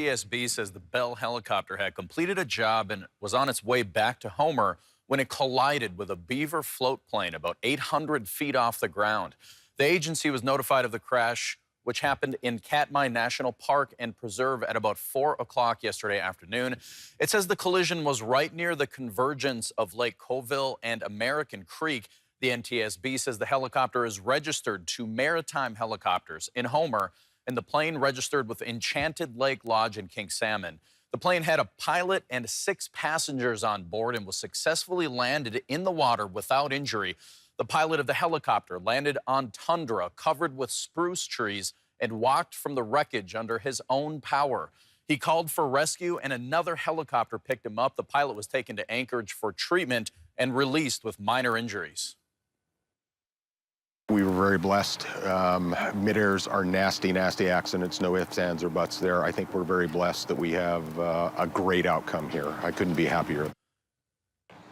NTSB says the Bell helicopter had completed a job and was on its way back to Homer when it collided with a Beaver float plane about 800 feet off the ground. The agency was notified of the crash, which happened in Katmai National Park and Preserve at about 4 o'clock yesterday afternoon. It says the collision was right near the convergence of Lake Coville and American Creek. The NTSB says the helicopter is registered to Maritime Helicopters in Homer, and the plane registered with Enchanted Lake Lodge in King Salmon. The plane had a pilot and 6 passengers on board and was successfully landed in the water without injury. The pilot of the helicopter landed on tundra covered with spruce trees and walked from the wreckage under his own power. He called for rescue and another helicopter picked him up. The pilot was taken to Anchorage for treatment and released with minor injuries. We were very blessed. Mid-airs are nasty, nasty accidents. No ifs, ands, or buts there. I think we're very blessed that we have a great outcome here. I couldn't be happier.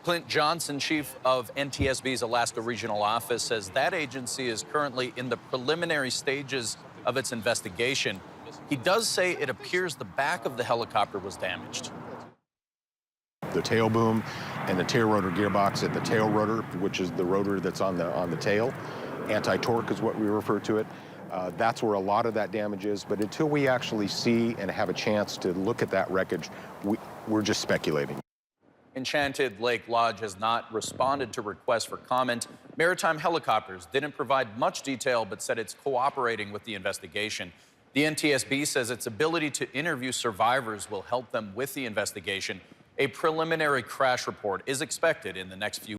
Clint Johnson, chief of NTSB's Alaska Regional Office, says that agency is currently in the preliminary stages of its investigation. He does say it appears the back of the helicopter was damaged. The tail boom and the tail rotor gearbox at the tail rotor, which is the rotor that's on the tail. Anti-torque is what we refer to it. That's where a lot of that damage is. But until we actually see and have a chance to look at that wreckage, we're just speculating. Enchanted Lake Lodge has not responded to requests for comment. Maritime Helicopters didn't provide much detail, but said it's cooperating with the investigation. The NTSB says its ability to interview survivors will help them with the investigation. A preliminary crash report is expected in the next few